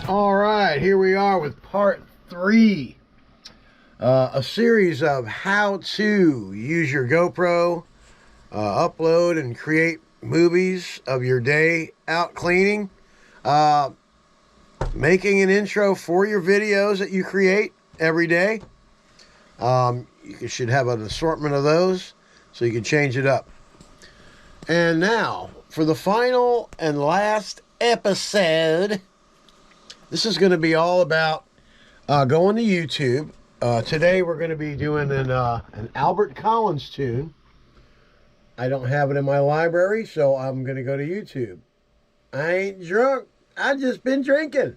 All right, here we are with part 3, a series of how to use your GoPro, upload and create movies of your day out cleaning, making an intro for your videos that you create every day. You should have an assortment of those so you can change it up. And now, for the final and last episode, this is going to be all about going to YouTube. Today we're going to be doing an Albert Collins tune. I don't have it in my library, so I'm going to go to YouTube. I ain't drunk. I just been drinking.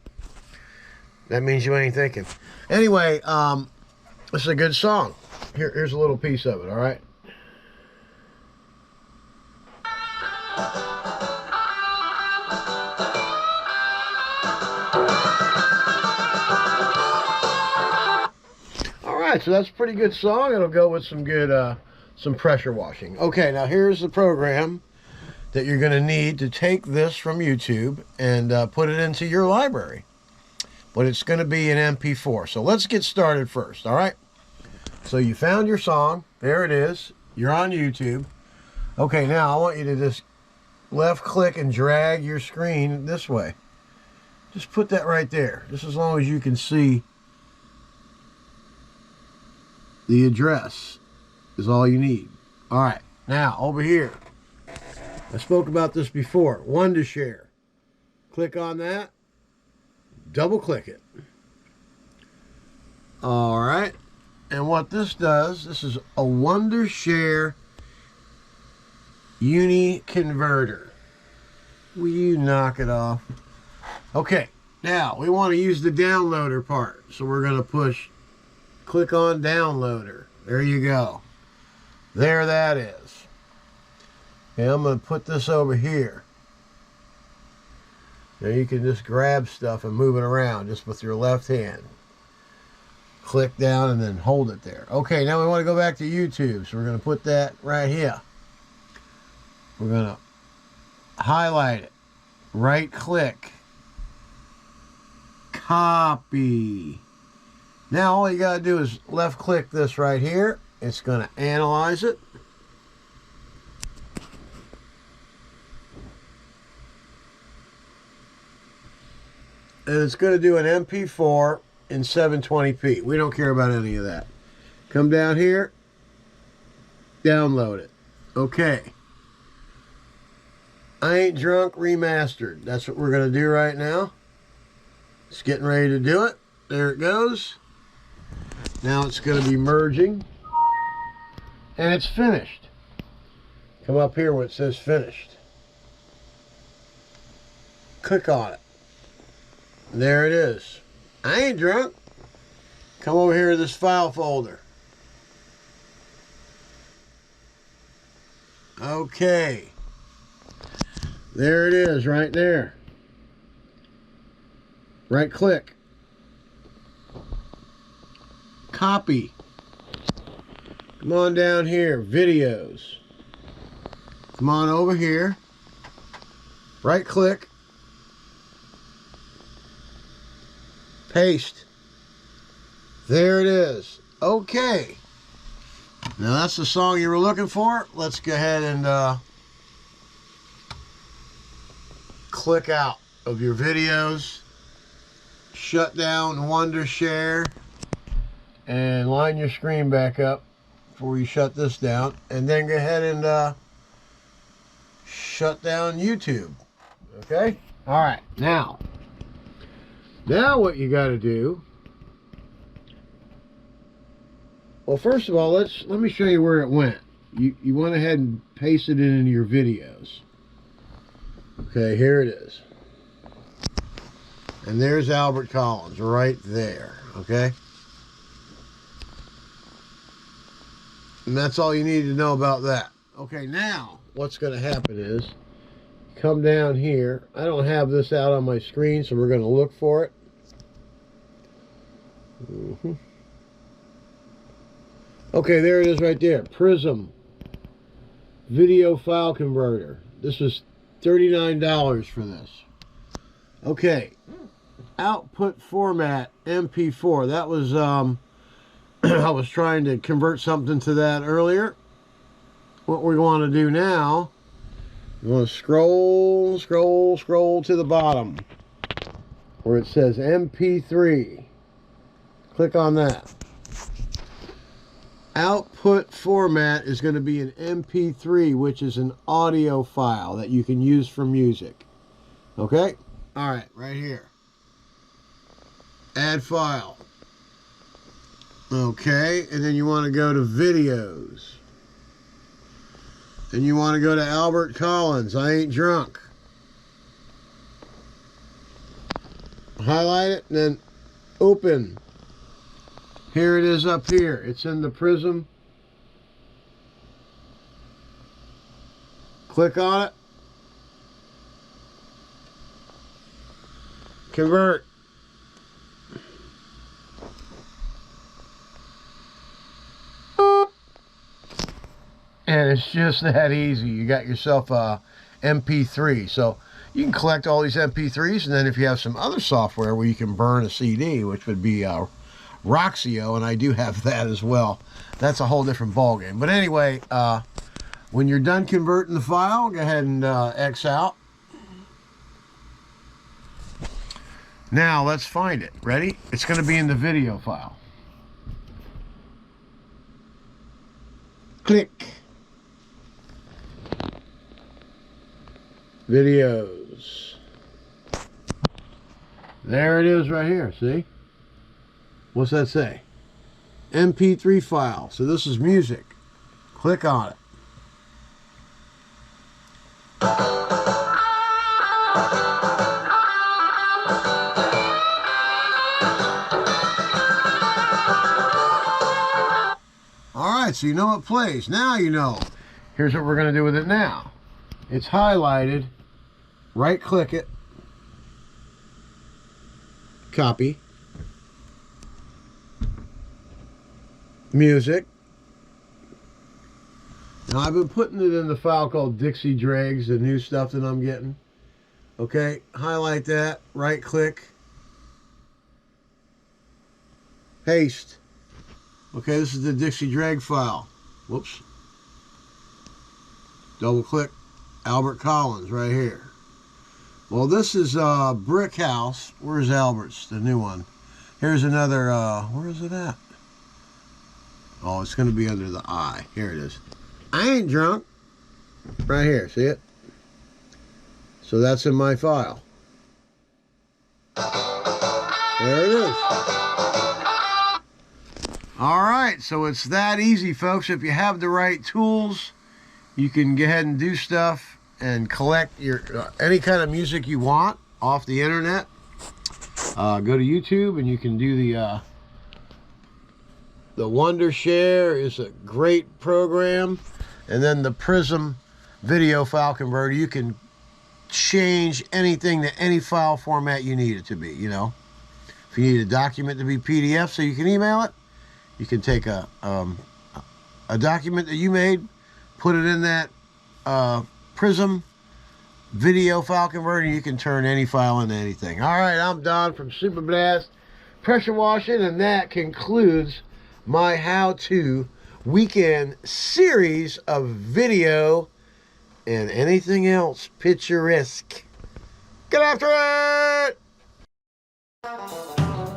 That means you ain't thinking. Anyway, this is a good song. Here's a little piece of it, all right? Alright, so that's a pretty good song. It'll go with some good, some pressure washing. Okay, now here's the program that you're going to need to take this from YouTube and put it into your library. But it's going to be an MP4. So let's get started first, alright? So you found your song. There it is. You're on YouTube. Okay, now I want you to just left click and drag your screen this way. Just put that right there. Just as long as you can see the address is all you need. All right, now over here, I spoke about this before. Wondershare. Click on that. Double click it. All right, and what this does, this is a Wondershare Uni Converter. Will you knock it off? Okay, now we want to use the downloader part, so we're going to push. Click on downloader. There you go. There that is. Okay, I'm going to put this over here. Now you can just grab stuff and move it around just with your left hand. Click down and then hold it there. Okay, now we want to go back to YouTube. So we're going to put that right here. We're going to highlight it. Right click. Copy. Now all you got to do is left click this right here. It's going to analyze it. And it's going to do an MP4 in 720p. We don't care about any of that. Come down here. Download it. Okay. I Ain't Drunk Remastered. That's what we're going to do right now. It's getting ready to do it. There it goes. Now it's going to be merging. And it's finished. Come up here where it says finished. Click on it. There it is. I ain't drunk. Come over here to this file folder. Okay. There it is right there. Right click. Copy. Come on down here, videos. Come on over here. Right click. Paste. There it is. Okay. Now that's the song you were looking for. Let's go ahead and click out of your videos. Shut down Wondershare. And line your screen back up before you shut this down. And then go ahead and shut down YouTube. Okay? Alright, now what you got to do Well, first of all, let me show you where it went. You went ahead and pasted it into your videos. Okay, here it is. And there's Albert Collins right there, okay? And that's all you need to know about that. Okay, now what's going to happen is come down here. I don't have this out on my screen, so we're going to look for it. Okay, there it is right there. Prism video file converter. This was $39 for this. Okay, output format MP4. That was I was trying to convert something to that earlier. What we want to do now, you want to scroll to the bottom where it says MP3. Click on that. Output format is going to be an MP3, which is an audio file that you can use for music. Okay? All right, right here. Add file. Okay, and then you want to go to videos. And you want to go to Albert Collins, I Ain't Drunk. Highlight it and then open. Here it is up here. It's in the Prism. Click on it. Convert. And it's just that easy. You got yourself a MP3. So you can collect all these MP3s, and then if you have some other software where you can burn a CD, which would be Roxio, and I do have that as well. That's a whole different ballgame. But anyway, when you're done converting the file, go ahead and X out. Now let's find it. Ready? It's going to be in the video file. Click. Videos. There it is right here, see? What's that say? MP3 file. So this is music. Click on it. Alright, so you know it plays. Now you know. Here's what we're going to do with it now. It's highlighted. Right click it. Copy. Music. Now I've been putting it in the file called Dixie Dregs, the new stuff that I'm getting. Okay, highlight that, right click, paste. Okay, this is the Dixie Dreg file. Whoops. Double click, Albert Collins right here. Well, this is Brick House. Where's Albert's, the new one? Here's another, where is it at? Oh, it's going to be under the I. Here it is. I Ain't Drunk. Right here, see it? So that's in my file. There it is. Alright, so it's that easy, folks. If you have the right tools, you can go ahead and do stuff and collect your any kind of music you want off the internet. Go to YouTube and you can do the Wondershare is a great program. And then the Prism video file converter, you can change anything to any file format you need it to be, you know. If you need a document to be PDF so you can email it, you can take a document that you made, put it in that Prism video file converter, and you can turn any file into anything. All right, I'm Don from Super Blast Pressure Washing, and that concludes my how-to weekend series of video and anything else picturesque. Get after it!